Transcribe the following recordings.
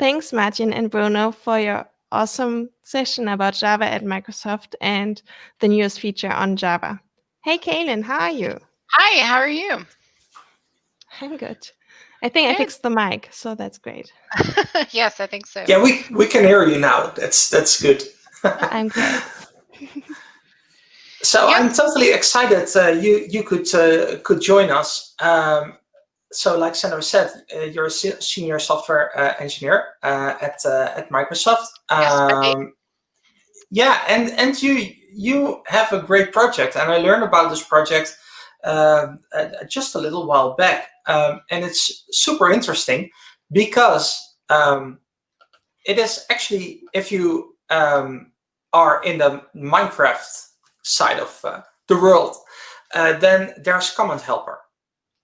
Thanks, Martin and Bruno, for your awesome session about Java at Microsoft and the newest feature on Java. Hey, Cailin, how are you? Hi, how are you? I'm good. I think I fixed the mic, so that's great. Yes, I think so. Yeah, we can hear you now. That's good. I'm glad. So Yes. I'm totally excited you could join us. So like Sandra said, you're a senior software engineer at Microsoft. Yeah, and you have a great project, and I learned about this project just a little while back, and it's super interesting because it is actually, if you are in the Minecraft side of the world, then there's Command Helper,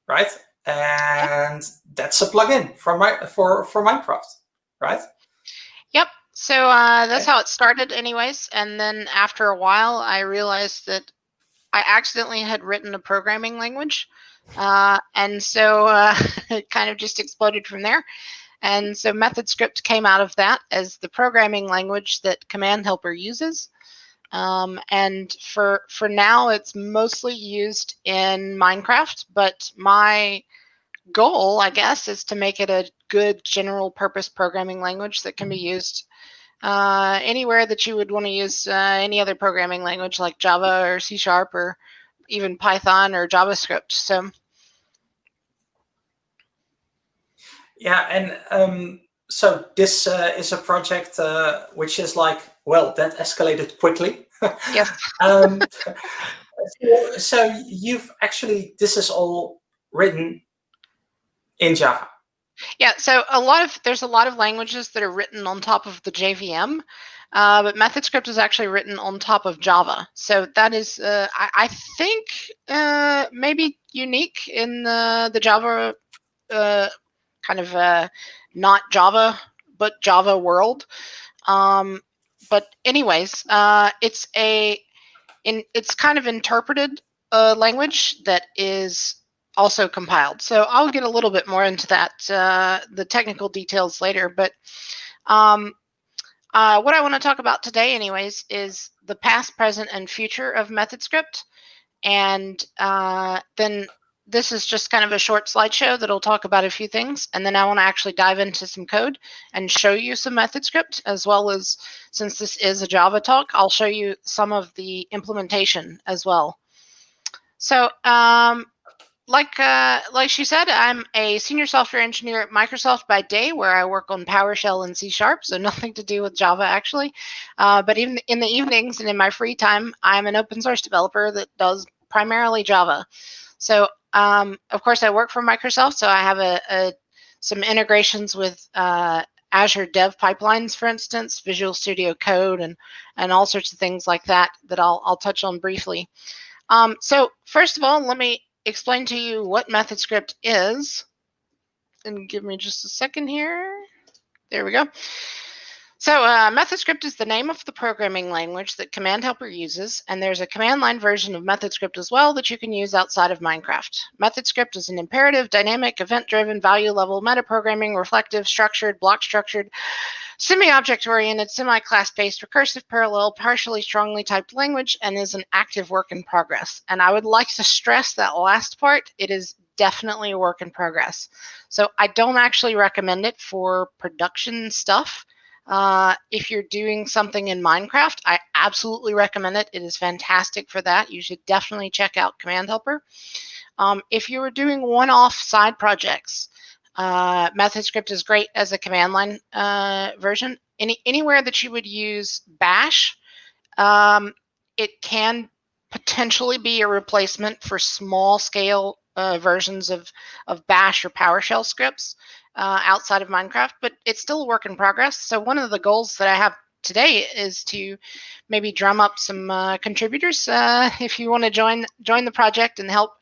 right? And that's a plugin for Minecraft, right? Yep. So that's how it started anyways. And then after a while, I realized that I accidentally had written a programming language. And so it kind of just exploded from there. And so MethodScript came out of that as the programming language that Command Helper uses. And for now, it's mostly used in Minecraft, but my goal, I guess, is to make it a good general purpose programming language that can be used anywhere that you would want to use any other programming language like Java or C# or even Python or JavaScript. So yeah, and so this is a project which is like, well, that escalated quickly. yes. So you've actually, this is all written in Java. Yeah, so there's a lot of languages that are written on top of the JVM, but MethodScript is actually written on top of Java. So that is, I think, maybe unique in the Java kind of not Java, but Java world. But anyways, it's kind of interpreted language that is also compiled. So I'll get a little bit more into that, the technical details later. But what I want to talk about today, anyways, is the past, present, and future of MethodScript. And then this is just kind of a short slideshow that'll talk about a few things. And then I want to actually dive into some code and show you some MethodScript, as well as, since this is a Java talk, I'll show you some of the implementation as well. So like she said, I'm a senior software engineer at Microsoft by day, where I work on PowerShell and C#, so nothing to do with Java actually. But even in the evenings and in my free time, I'm an open source developer that does primarily Java. So of course, I work for Microsoft, so I have some integrations with Azure Dev Pipelines, for instance, Visual Studio Code, and all sorts of things like that I'll touch on briefly. So first of all, let me explain to you what MethodScript is. And give me just a second here. There we go. So MethodScript is the name of the programming language that Command Helper uses, and there's a command line version of MethodScript as well that you can use outside of Minecraft. MethodScript is an imperative, dynamic, event-driven, value-level, metaprogramming, reflective, structured, block-structured, semi-object-oriented, semi-class-based, recursive, parallel, partially strongly typed language, and is an active work in progress. And I would like to stress that last part. It is definitely a work in progress. So I don't actually recommend it for production stuff. If you're doing something in Minecraft, I absolutely recommend it. It is fantastic for that. You should definitely check out Command Helper. If you were doing one-off side projects, MethodScript is great as a command line version. Anywhere that you would use Bash, it can potentially be a replacement for small-scale versions of Bash or PowerShell scripts outside of Minecraft, but it's still a work in progress. So one of the goals that I have today is to maybe drum up some contributors if you want to join the project and help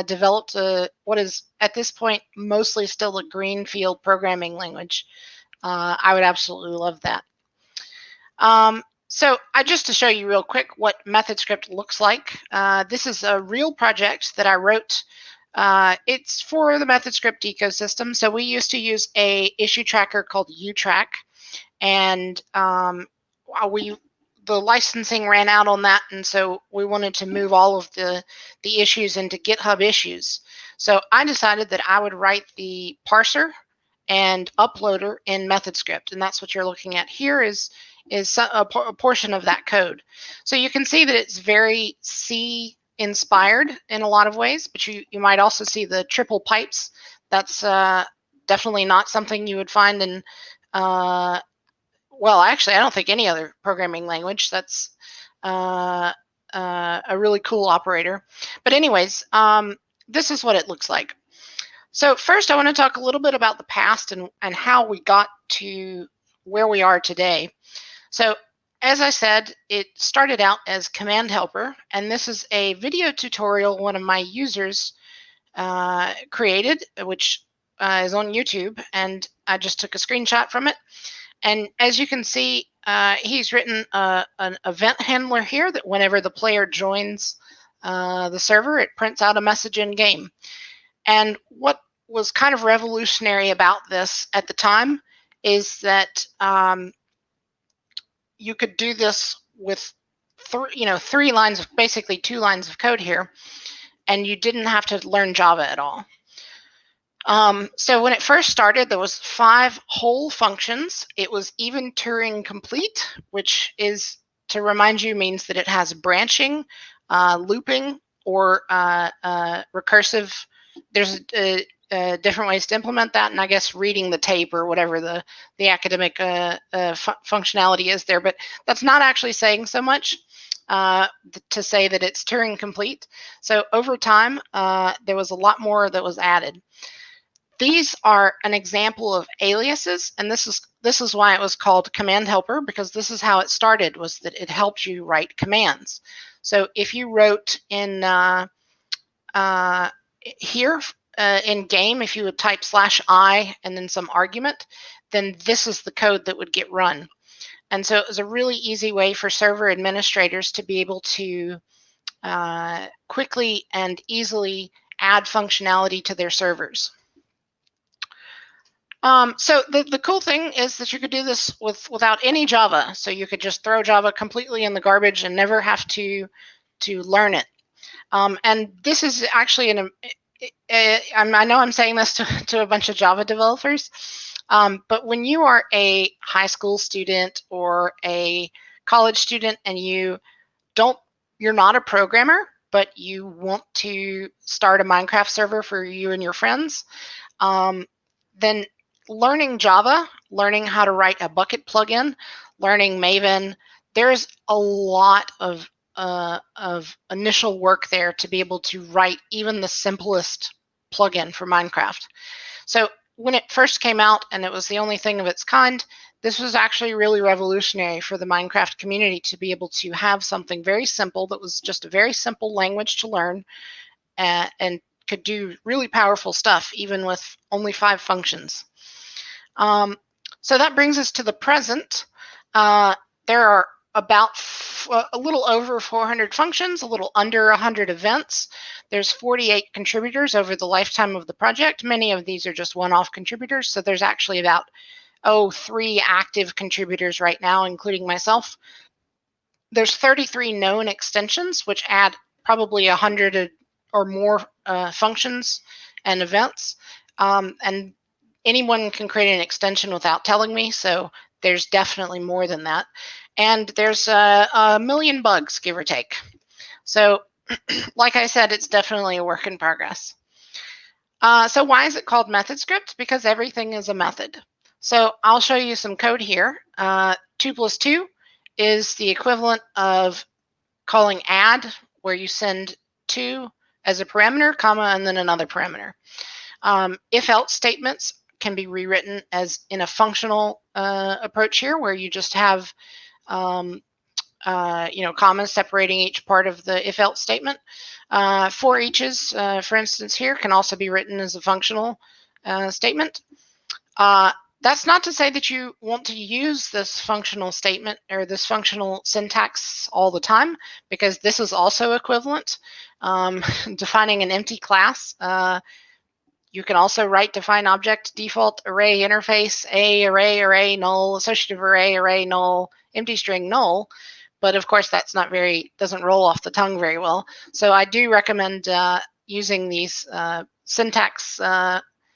develop what is at this point mostly still a greenfield programming language. I would absolutely love that. So just to show you real quick what MethodScript looks like, this is a real project that I wrote It's for the MethodScript ecosystem. So we used to use a issue tracker called utrack, and the licensing ran out on that, and so we wanted to move all of the issues into GitHub issues. So I decided that I would write the parser and uploader in MethodScript, and that's what you're looking at here is a portion of that code. So you can see that it's very C inspired in a lot of ways, but you might also see the triple pipes. That's definitely not something you would find in well, actually, I don't think any other programming language. That's a really cool operator. But anyways, this is what it looks like. So first, I want to talk a little bit about the past and how we got to where we are today. So as I said, it started out as Command Helper, and this is a video tutorial one of my users created, which is on YouTube, and I just took a screenshot from it. And as you can see, he's written an event handler here that whenever the player joins the server, it prints out a message in game. And what was kind of revolutionary about this at the time is that you could do this with three lines of, basically 2 lines of code here, and you didn't have to learn Java at all. So when it first started, there was 5 whole functions. It was even Turing complete, which is, to remind you, means that it has branching, looping, or recursive. There's different ways to implement that, and I guess reading the tape or whatever the academic functionality is there. But that's not actually saying so much to say that it's Turing complete. So over time, there was a lot more that was added. These are an example of aliases, and this is why it was called Command Helper, because this is how it started, was that it helped you write commands. So if you wrote in here in game, if you would type /i and then some argument, then this is the code that would get run. And so it was a really easy way for server administrators to be able to quickly and easily add functionality to their servers. So the cool thing is that you could do this without any Java. So you could just throw Java completely in the garbage and never have to learn it. And this is actually I know I'm saying this to a bunch of Java developers, but when you are a high school student or a college student and you're not a programmer, but you want to start a Minecraft server for you and your friends, then learning Java, learning how to write a bucket plugin, learning Maven, there's a lot of initial work there to be able to write even the simplest plugin for Minecraft. So when it first came out and it was the only thing of its kind, this was actually really revolutionary for the Minecraft community to be able to have something very simple that was just a very simple language to learn and could do really powerful stuff even with only 5 functions. So that brings us to the present. There are about a little over 400 functions, a little under 100 events. There's 48 contributors over the lifetime of the project. Many of these are just one-off contributors, so there's actually about 3 active contributors right now, including myself. There's 33 known extensions, which add probably 100 or more functions and events. And anyone can create an extension without telling me, so there's definitely more than that. And there's a million bugs, give or take. So like I said, it's definitely a work in progress. So why is it called MethodScript? Because everything is a method. So I'll show you some code here. 2 + 2 is the equivalent of calling add, where you send 2 as a parameter, comma, and then another parameter. If-else statements can be rewritten as in a functional approach here, where you just have commas separating each part of the if-else statement. For eaches, for instance, here can also be written as a functional statement. That's not to say that you want to use this functional statement or this functional syntax all the time, because this is also equivalent. Defining an empty class. You can also write define object, default array interface, array, null, associative array, null, empty string, null. But of course, that's not doesn't roll off the tongue very well. So I do recommend using these syntax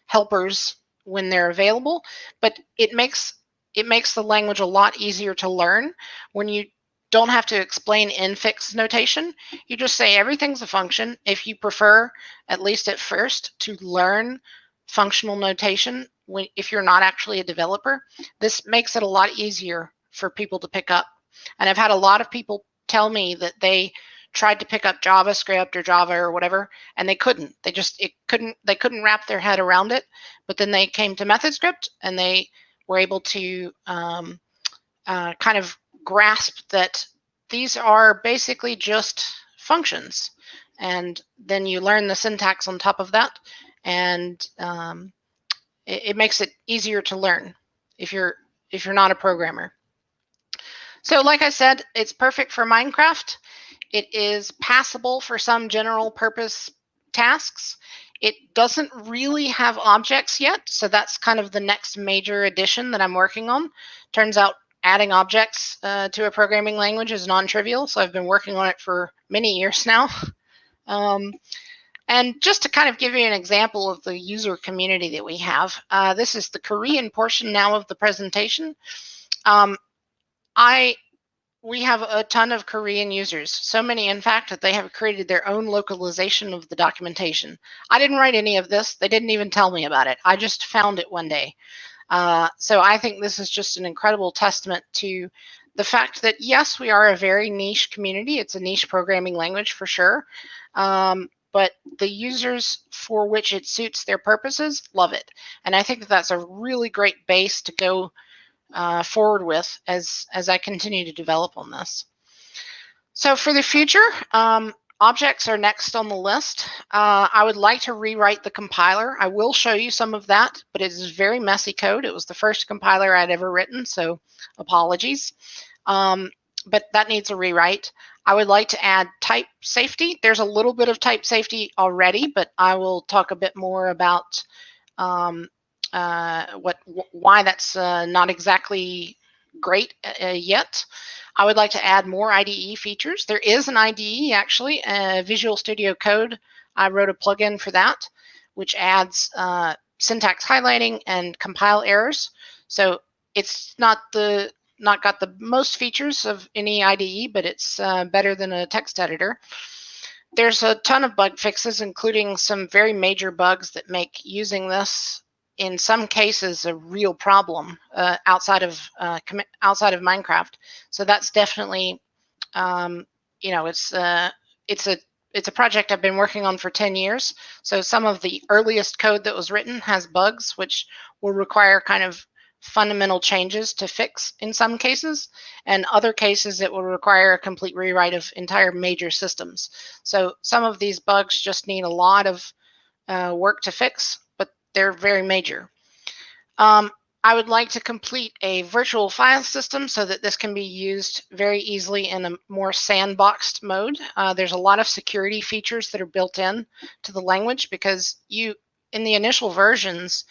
helpers when they're available. But it makes the language a lot easier to learn when you don't have to explain infix notation. You just say everything's a function. If you prefer, at least at first, to learn functional notation if you're not actually a developer, this makes it a lot easier for people to pick up. And I've had a lot of people tell me that they tried to pick up JavaScript or Java or whatever, and they couldn't. They couldn't wrap their head around it. But then they came to MethodScript and they were able to kind of grasp that these are basically just functions, and then you learn the syntax on top of that, and it makes it easier to learn if you're not a programmer. So like I said, it's perfect for Minecraft. It is passable for some general purpose tasks. It doesn't really have objects yet, so that's kind of the next major addition that I'm working on. Turns out adding objects to a programming language is non-trivial, so I've been working on it for many years now. And just to kind of give you an example of the user community that we have, this is the Korean portion now of the presentation. We have a ton of Korean users, so many, in fact, that they have created their own localization of the documentation. I didn't write any of this. They didn't even tell me about it. I just found it one day. So I think this is just an incredible testament to the fact that, yes, we are a very niche community. It's a niche programming language for sure. But the users for which it suits their purposes love it. And I think that that's a really great base to go forward with as I continue to develop on this. So for the future, objects are next on the list. I would like to rewrite the compiler. I will show you some of that, but it is very messy code. It was the first compiler I'd ever written, so apologies. But that needs a rewrite. I would like to add type safety. There's a little bit of type safety already, but I will talk a bit more about why that's not exactly great yet. I would like to add more IDE features. There is an IDE, actually, Visual Studio Code. I wrote a plugin for that, which adds syntax highlighting and compile errors. So it's not got the most features of any IDE, but it's better than a text editor. There's a ton of bug fixes, including some very major bugs that make using this, in some cases, a real problem outside of Minecraft. So that's definitely, it's a project I've been working on for 10 years. So some of the earliest code that was written has bugs, which will require kind of fundamental changes to fix in some cases, and other cases it will require a complete rewrite of entire major systems. So some of these bugs just need a lot of work to fix, but they're very major. I would like to complete a virtual file system so that this can be used very easily in a more sandboxed mode. There's a lot of security features that are built in to the language, because in the initial versions,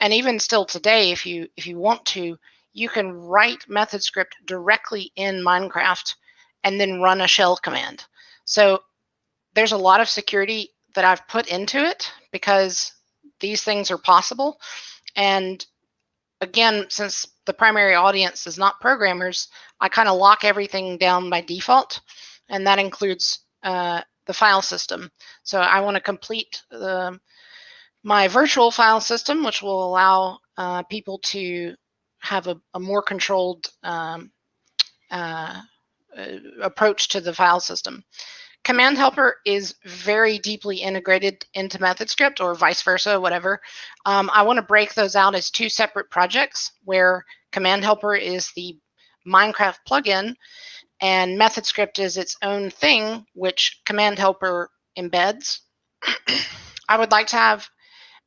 and even still today, if you want to, you can write MethodScript directly in Minecraft and then run a shell command. So there's a lot of security that I've put into it because these things are possible. And again, since the primary audience is not programmers, I kind of lock everything down by default, and that includes the file system. So I want to complete my virtual file system, which will allow people to have a more controlled approach to the file system. Command Helper is very deeply integrated into MethodScript, or vice versa, whatever. I want to break those out as two separate projects, where Command Helper is the Minecraft plugin and MethodScript is its own thing, which Command Helper embeds. I would like to have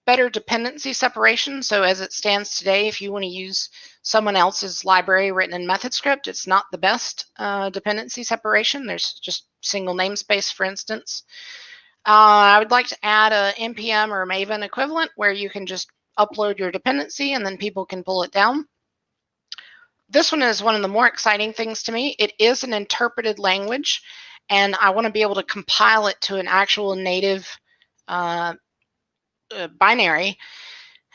better dependency separation. So as it stands today, if you want to use someone else's library written in MethodScript, it's not the best dependency separation. There's just single namespace, for instance. I would like to add a NPM or a Maven equivalent where you can just upload your dependency and then people can pull it down. This one is one of the more exciting things to me. It is an interpreted language, and I want to be able to compile it to an actual native binary.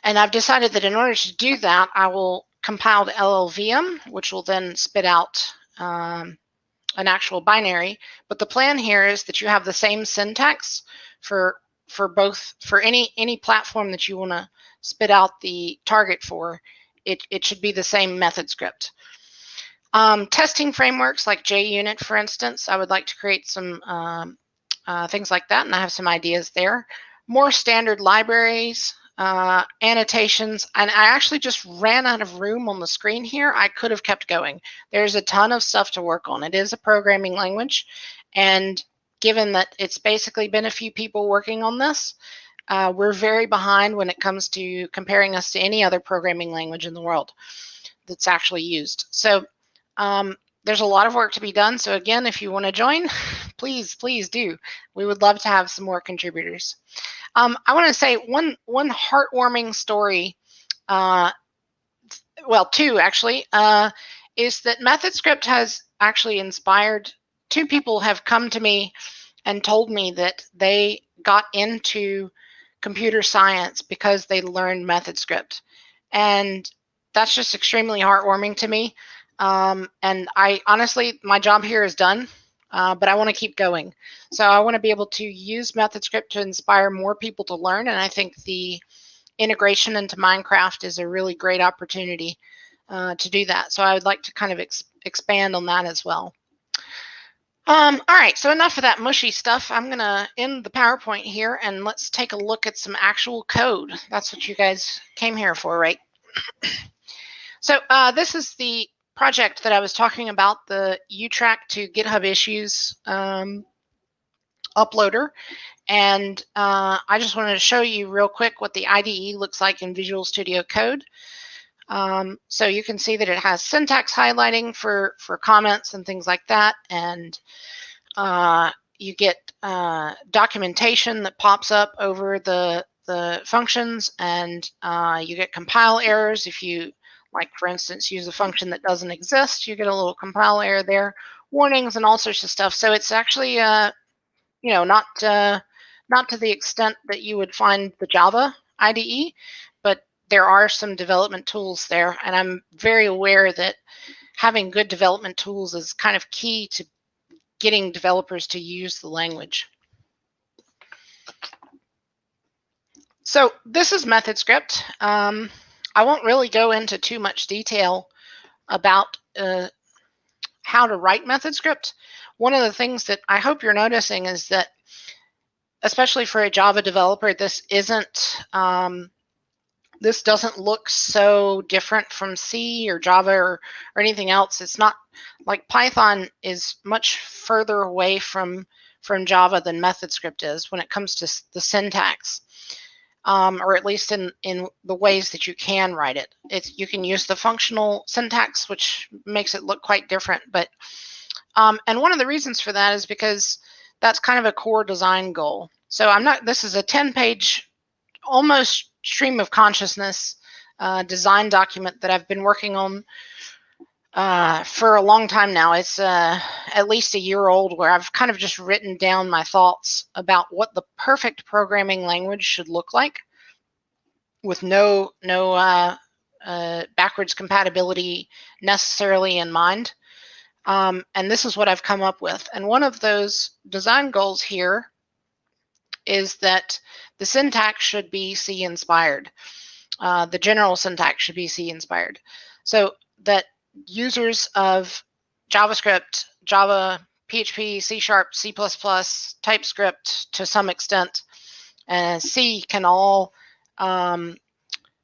And I've decided that in order to do that, I will compile to LLVM, which will then spit out an actual binary. But the plan here is that you have the same syntax for any platform that you want to spit out the target for. It should be the same MethodScript. Testing frameworks like JUnit, for instance, I would like to create some things like that, and I have some ideas there. More standard libraries, annotations, and I actually just ran out of room on the screen here. I could have kept going. There's a ton of stuff to work on. It is a programming language, and given that it's basically been a few people working on this, we're very behind when it comes to comparing us to any other programming language in the world that's actually used. So there's a lot of work to be done. So again, if you want to join, please do. We would love to have some more contributors. I want to say one heartwarming story, well, two actually, is that MethodScript has actually inspired, two people have come to me and told me that they got into computer science because they learned MethodScript. And that's just extremely heartwarming to me. And I honestly, my job here is done, but I want to keep going. So I want to be able to use MethodScript to inspire more people to learn. And I think the integration into Minecraft is a really great opportunity to do that. So I would like to kind of expand on that as well. All right, so enough of that mushy stuff. I'm going to end the PowerPoint here, and let's take a look at some actual code. That's what you guys came here for, right? So this is the project that I was talking about, the UTrack to GitHub Issues uploader. And I just wanted to show you real quick what the IDE looks like in Visual Studio Code. So you can see that it has syntax highlighting for comments and things like that. And you get documentation that pops up over the functions, and you get compile errors. If you, like, for instance, use a function that doesn't exist, you get a little compile error there, warnings and all sorts of stuff. So it's actually, you know, not to the extent that you would find the Java IDE, but there are some development tools there. And I'm very aware that having good development tools is kind of key to getting developers to use the language. So this is MethodScript. I won't really go into too much detail about how to write MethodScript. One of the things that I hope you're noticing is that, especially for a Java developer, this doesn't look so different from C or Java or anything else. It's not like Python is much further away from Java than MethodScript is when it comes to the syntax. Or at least in the ways that you can write it. You can use the functional syntax, which makes it look quite different. But and one of the reasons for that is because that's kind of a core design goal. So this is a 10-page, almost stream of consciousness design document that I've been working on for a long time now. It's at least a year old, where I've kind of just written down my thoughts about what the perfect programming language should look like, with no backwards compatibility necessarily in mind. And this is what I've come up with. And one of those design goals here is that the syntax should be C inspired. The general syntax should be C inspired. So that users of JavaScript, Java, PHP, C#, C++, TypeScript to some extent, and C can all kind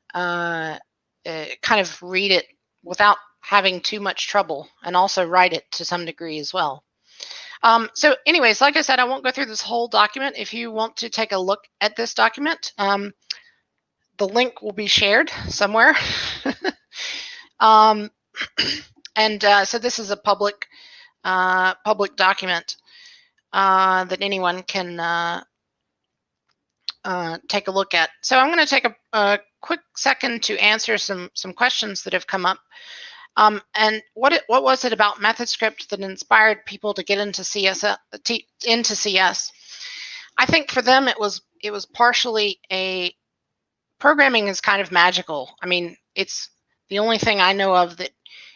of read it without having too much trouble, and also write it to some degree as well. So anyways, like I said, I won't go through this whole document. If you want to take a look at this document, the link will be shared somewhere. So this is a public document that anyone can take a look at. So I'm going to take a quick second to answer some questions that have come up. And what was it about MethodScript that inspired people to get into CS? I think for them it was partially programming is kind of magical. I mean, it's the only thing I know of that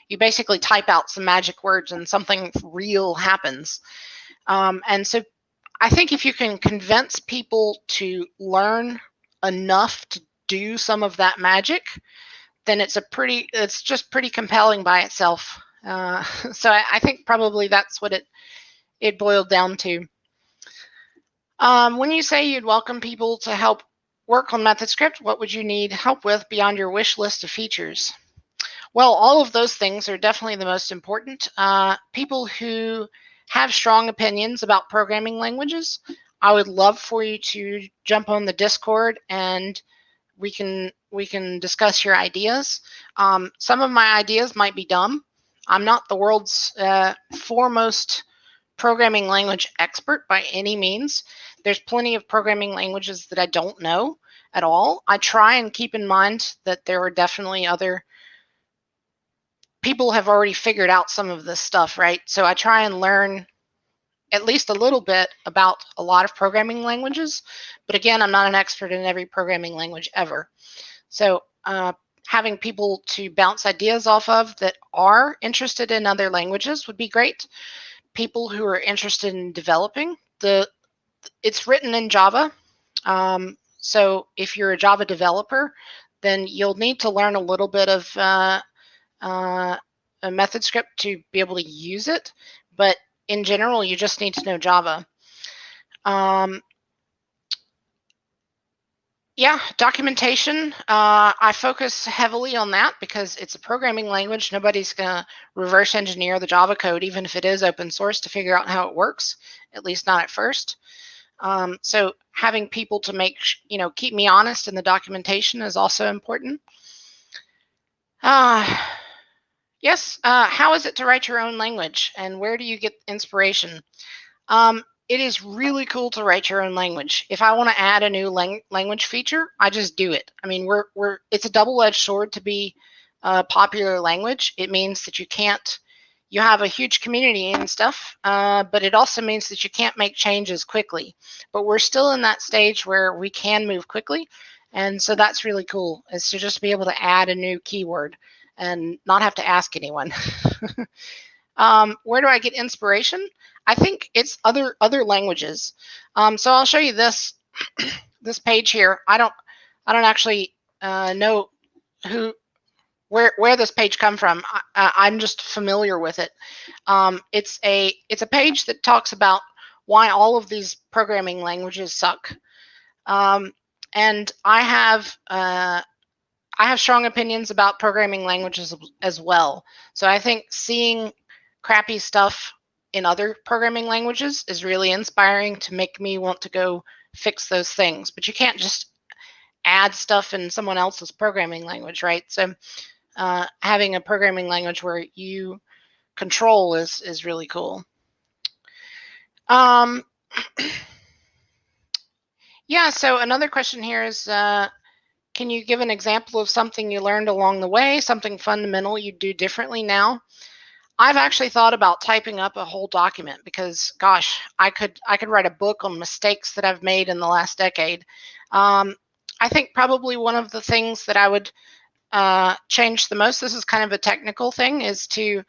you basically type out some magic words and something real happens. And so I think if you can convince people to learn enough to do some of that magic, then it's just pretty compelling by itself. So I think probably that's what it boiled down to. When you say you'd welcome people to help work on MethodScript, what would you need help with beyond your wish list of features? Well, all of those things are definitely the most important. People who have strong opinions about programming languages, I would love for you to jump on the Discord and we can discuss your ideas. Some of my ideas might be dumb. I'm not the world's foremost programming language expert by any means. There's plenty of programming languages that I don't know at all. I try and keep in mind that there are definitely other people have already figured out some of this stuff, right? So I try and learn at least a little bit about a lot of programming languages. But again, I'm not an expert in every programming language ever. So having people to bounce ideas off of that are interested in other languages would be great. People who are interested in developing, it's written in Java. So if you're a Java developer, then you'll need to learn a little bit of a MethodScript to be able to use it. But in general, you just need to know Java. Yeah, documentation. I focus heavily on that because it's a programming language. Nobody's going to reverse engineer the Java code, even if it is open source, to figure out how it works, at least not at first. So having people to keep me honest in the documentation is also important. Yes, how is it to write your own language, and where do you get inspiration? It is really cool to write your own language. If I want to add a new language feature, I just do it. I mean, it's a double-edged sword to be a popular language. It means that you have a huge community and stuff, but it also means that you can't make changes quickly. But we're still in that stage where we can move quickly, and so that's really cool, is to just be able to add a new keyword and not have to ask anyone. Where do I get inspiration? I think it's other languages. So I'll show you this this page here. I don't actually know where this page come from. I'm just familiar with it. It's a page that talks about why all of these programming languages suck. And I have strong opinions about programming languages as well. So I think seeing crappy stuff in other programming languages is really inspiring to make me want to go fix those things. But you can't just add stuff in someone else's programming language, right? So having a programming language where you control is really cool. Yeah, so another question here is, can you give an example of something you learned along the way, something fundamental you do differently now? I've actually thought about typing up a whole document because, gosh, I could write a book on mistakes that I've made in the last decade. I think probably one of the things that I would change the most, this is kind of a technical thing, is to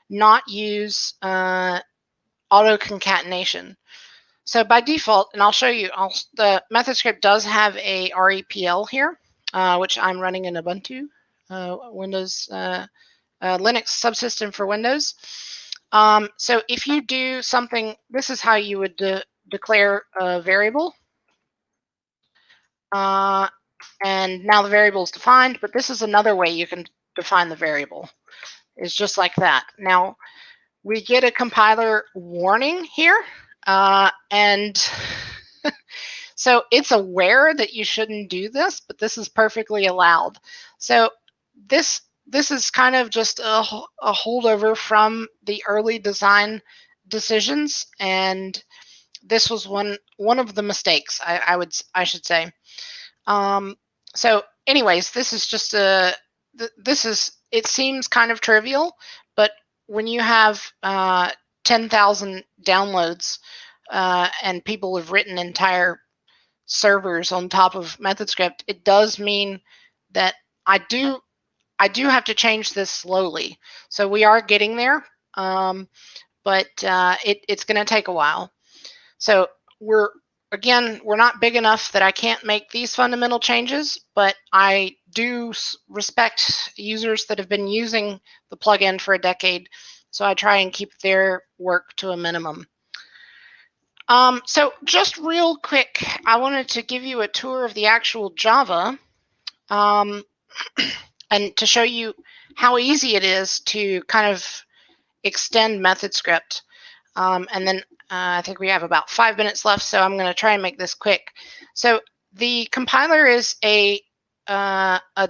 not use auto concatenation. So by default, and I'll show you, the MethodScript does have a REPL here, which I'm running in Ubuntu, Windows, Linux subsystem for Windows. So if you do something, this is how you would declare a variable. And now the variable is defined, but this is another way you can define the variable. It's just like that. Now, we get a compiler warning here, and So it's aware that you shouldn't do this, but this is perfectly allowed. So this is kind of just a holdover from the early design decisions, and this was one of the mistakes, I should say. So anyways, this is just it seems kind of trivial, but when you have 10,000 downloads and people have written entire servers on top of MethodScript, it does mean that I do have to change this slowly. So we are getting there, but it's going to take a while. So we're not big enough that I can't make these fundamental changes, but I do respect users that have been using the plugin for a decade, so I try and keep their work to a minimum. So just real quick, I wanted to give you a tour of the actual Java, and to show you how easy it is to kind of extend MethodScript. And then I think we have about 5 minutes left, so I'm going to try and make this quick. So the compiler is a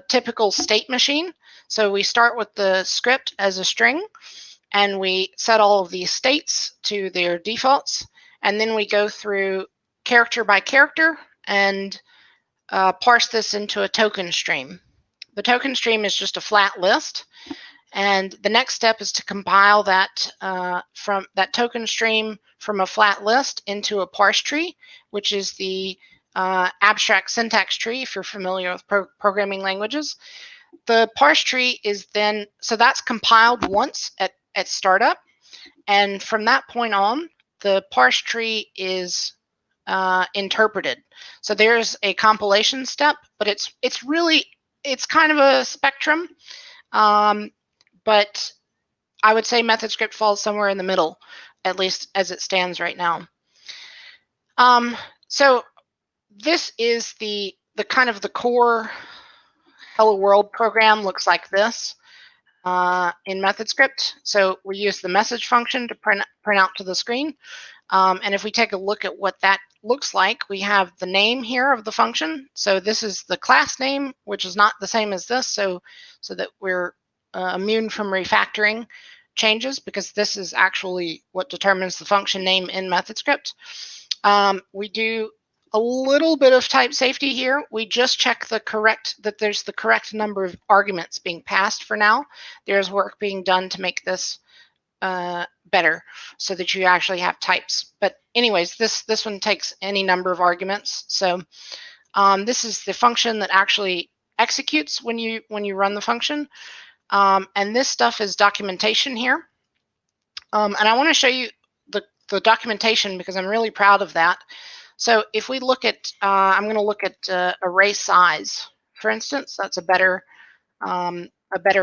typical state machine. So we start with the script as a string, and we set all of these states to their defaults, and then we go through character by character and parse this into a token stream. The token stream is just a flat list, and the next step is to compile that from that token stream from a flat list into a parse tree, which is the abstract syntax tree if you're familiar with programming languages. The parse tree is then, so that's compiled once at startup, and from that point on, the parse tree is interpreted. So there's a compilation step, but it's kind of a spectrum. But I would say MethodScript falls somewhere in the middle, at least as it stands right now. So this is the kind of the core Hello World program looks like this in MethodScript. So we use the message function to print out to the screen. And if we take a look at what that looks like, we have the name here of the function. So this is the class name, which is not the same as this, so that we're immune from refactoring changes, because this is actually what determines the function name in MethodScript. We do a little bit of type safety here. We just check that there's the correct number of arguments being passed for now. There's work being done to make this better so that you actually have types. But anyways, this one takes any number of arguments. So this is the function that actually executes when you run the function. And this stuff is documentation here. And I want to show you the documentation because I'm really proud of that. So if we look at, I'm going to look at array size, for instance. That's a better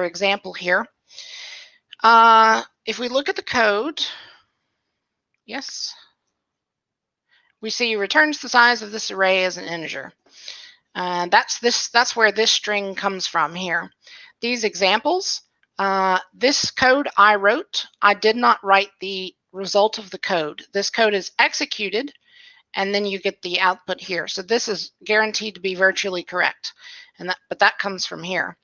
example here. If we look at the code, yes, we see returns the size of this array as an integer. That's where this string comes from here. These examples, this code I wrote, I did not write the result of the code. This code is executed, and then you get the output here. So this is guaranteed to be virtually correct, but that comes from here.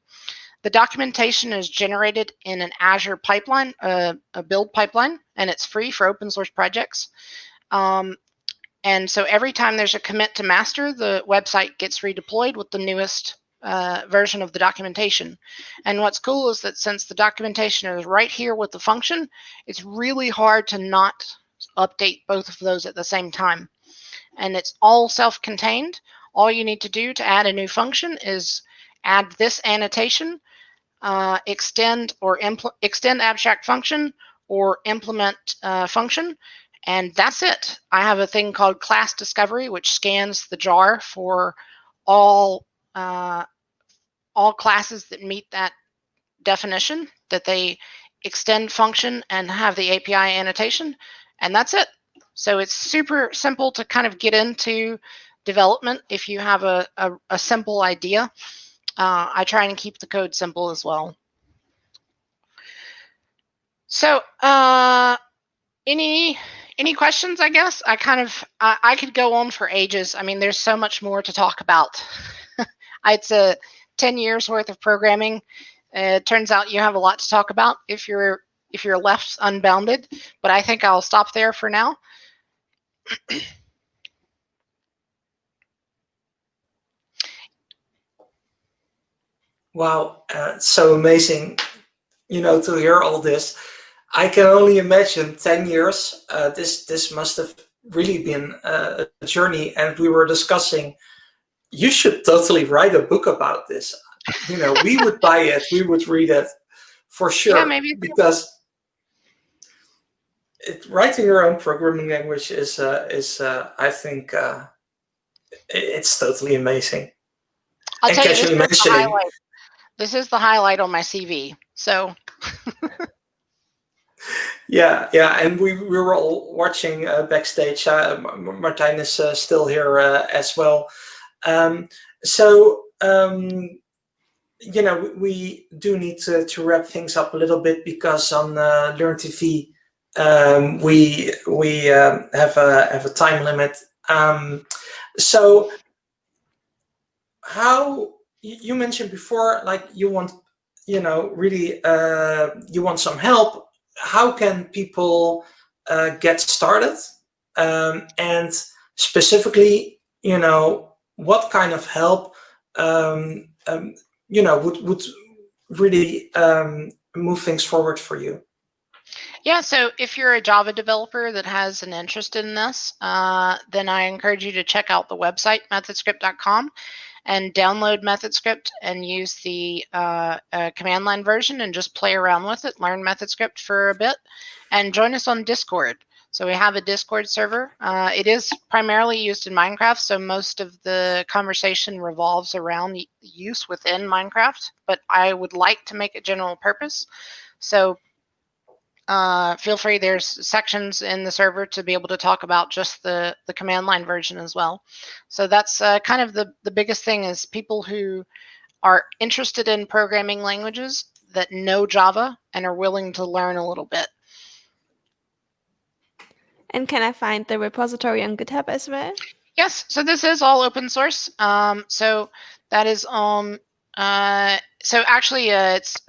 The documentation is generated in an Azure pipeline, a build pipeline, and it's free for open source projects. And so every time there's a commit to master, the website gets redeployed with the newest version of the documentation. And what's cool is that since the documentation is right here with the function, it's really hard to not update both of those at the same time. And it's all self-contained. All you need to do to add a new function is add this annotation, extend abstract function, or implement function, and that's it. I have a thing called class discovery, which scans the jar for all classes that meet that definition, that they extend function and have the API annotation, and that's it. So it's super simple to kind of get into development if you have a simple idea. I try and keep the code simple as well. So any Any questions? I guess I could go on for ages. I mean, there's so much more to talk about. It's a 10 years worth of programming. It turns out you have a lot to talk about if you're left unbounded. But I think I'll stop there for now. Wow, so amazing, to hear all this. I can only imagine 10 years. This must have really been a journey. And we were discussing, you should totally write a book about this. We would buy it, we would read it for sure. Yeah, maybe. Because writing your own programming language is I think, it's totally amazing. I'll tell you, this is the highlight on my CV. So. Yeah, and we were all watching backstage. Martijn is still here as well. We do need to wrap things up a little bit, because on Learn TV we have a time limit. So how you mentioned before, like you want, really you want some help. How can people get started? And specifically, what kind of help would really move things forward for you? Yeah, so if you're a Java developer that has an interest in this, then I encourage you to check out the website, MethodScript.com, and download MethodScript and use the command line version and just play around with it, learn MethodScript for a bit, and join us on Discord. So we have a Discord server. It is primarily used in Minecraft, so most of the conversation revolves around use within Minecraft, but I would like to make it general purpose. So feel free, there's sections in the server to be able to talk about just the command line version as well. So that's kind of the biggest thing, is people who are interested in programming languages that know Java and are willing to learn a little bit. And can I find the repository on GitHub as well? Yes, so this is all open source. So that is so actually it's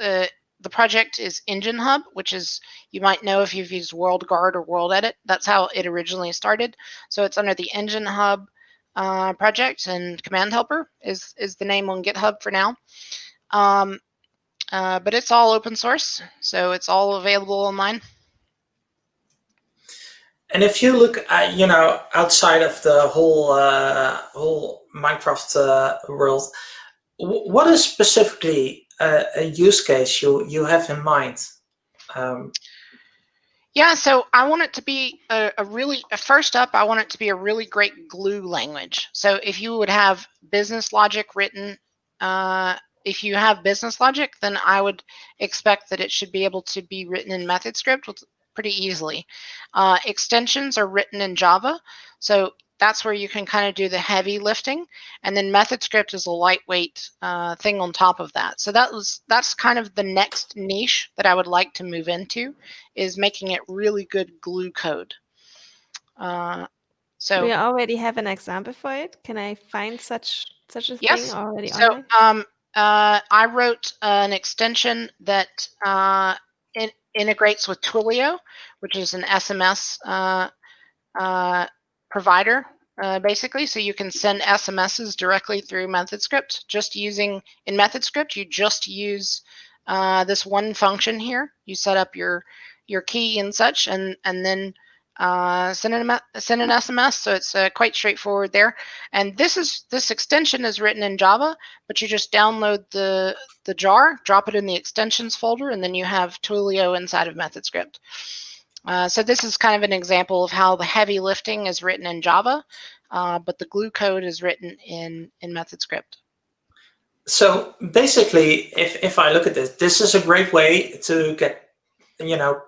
the project is Engine Hub, which is, you might know if you've used WorldGuard or WorldEdit. That's how it originally started. So it's under the Engine Hub project, and Command Helper is the name on GitHub for now. But it's all open source, so it's all available online. And if you look at, outside of the whole Minecraft world, what is specifically a use case you have in mind? Yeah, so I want it to be first up, I want it to be a really great glue language. So if you would have business logic written, if you have business logic, then I would expect that it should be able to be written in MethodScript pretty easily. Extensions are written in Java, so that's where you can kind of do the heavy lifting, and then MethodScript is a lightweight thing on top of that. So that's kind of the next niche that I would like to move into, is making it really good glue code. So we already have an example for it. Can I find such a thing already? So I wrote an extension that integrates with Twilio, which is an SMS provider, basically. So you can send SMSs directly through MethodScript. In MethodScript, you just use this one function here. You set up your key and such, and then send an SMS. So it's quite straightforward there. And this extension is written in Java, but you just download the jar, drop it in the extensions folder, and then you have Twilio inside of MethodScript. So this is kind of an example of how the heavy lifting is written in Java, but the glue code is written in MethodScript. So basically, if I look at this is a great way to get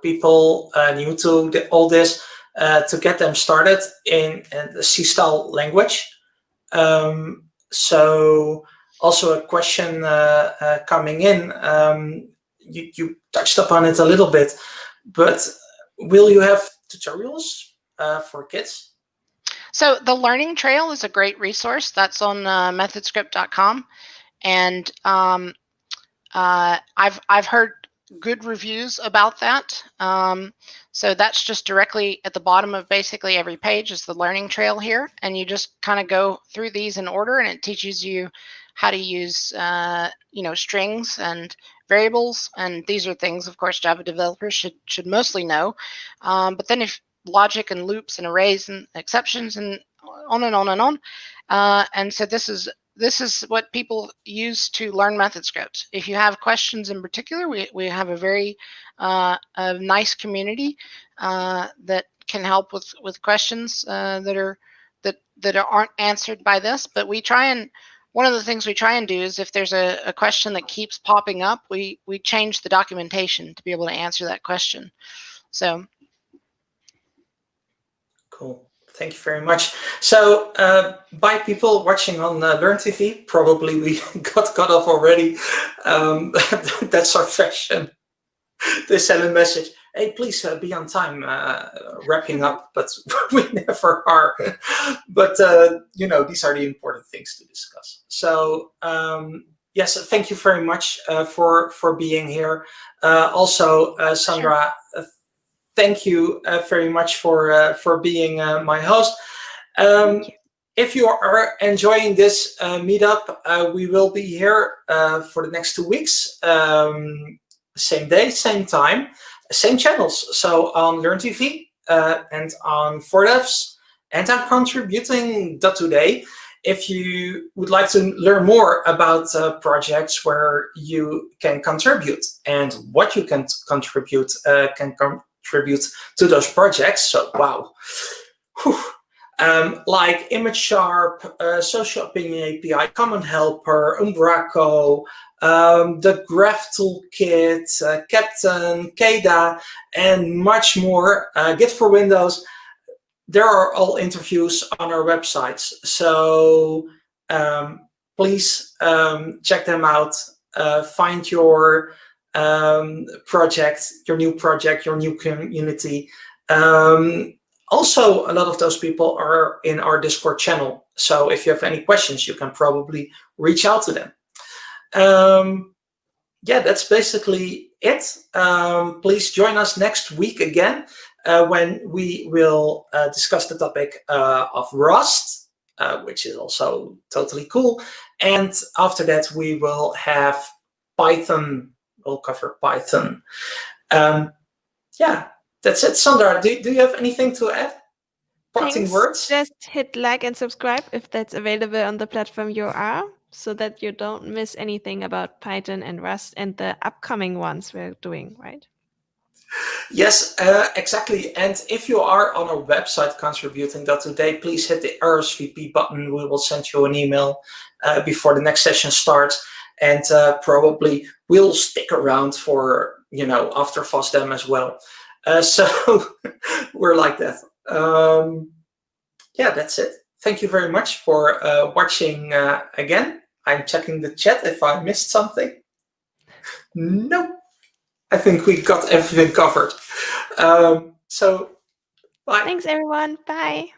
people new to all this, to get them started in the C-style language. So also a question coming in. You touched upon it a little bit, but will you have tutorials for kids? So the Learning Trail is a great resource. That's on MethodScript.com, and I've heard good reviews about that. So that's just directly at the bottom of basically every page is the Learning Trail here, and you just kind of go through these in order, and it teaches you how to use strings and variables, and these are things, of course, Java developers should mostly know. But then if logic and loops and arrays and exceptions and on and on and on, and so this is what people use to learn MethodScript. If you have questions in particular, we have a very a nice community that can help with questions that aren't answered by this. But we try and one of the things we try and do is if there's a question that keeps popping up, we change the documentation to be able to answer that question. So cool. Thank you very much. So, by people watching on Learn TV, probably we got cut off already. That's our fashion. They send a message, hey, please be on time, wrapping up, but we never are. But, these are the important things to discuss. So, yes, thank you very much for being here. Also, Sandra, thank you very much for being my host. If you are enjoying this meetup, we will be here for the next 2 weeks. Same day, same time, same channels. So on Learn TV and on 4devs and on Contributing.today. If you would like to learn more about projects where you can contribute and what you can contribute to those projects. So, wow. Like ImageSharp, Social Opinion API, Common Helper, Umbraco, the Graph Toolkit, Captain, Kada, and much more. Git for Windows. There are all interviews on our websites. So please check them out. Find your project, your new community. Also, a lot of those people are in our Discord channel. So if you have any questions, you can probably reach out to them. That's basically it. Please join us next week again when we will discuss the topic of Rust, which is also totally cool. And after that, we will have Python. We'll cover Python. That's it. Sandra, do you have anything to add? Parting words? Just hit like and subscribe if that's available on the platform you are, so that you don't miss anything about Python and Rust and the upcoming ones we're doing, right? Yes, exactly. And if you are on our website, Contributing.today, please hit the RSVP button. We will send you an email before the next session starts. And probably we'll stick around for, after FOSDEM as well. So we're like that. That's it. Thank you very much for watching again. I'm checking the chat if I missed something. No, I think we got everything covered. So bye. Thanks, everyone. Bye.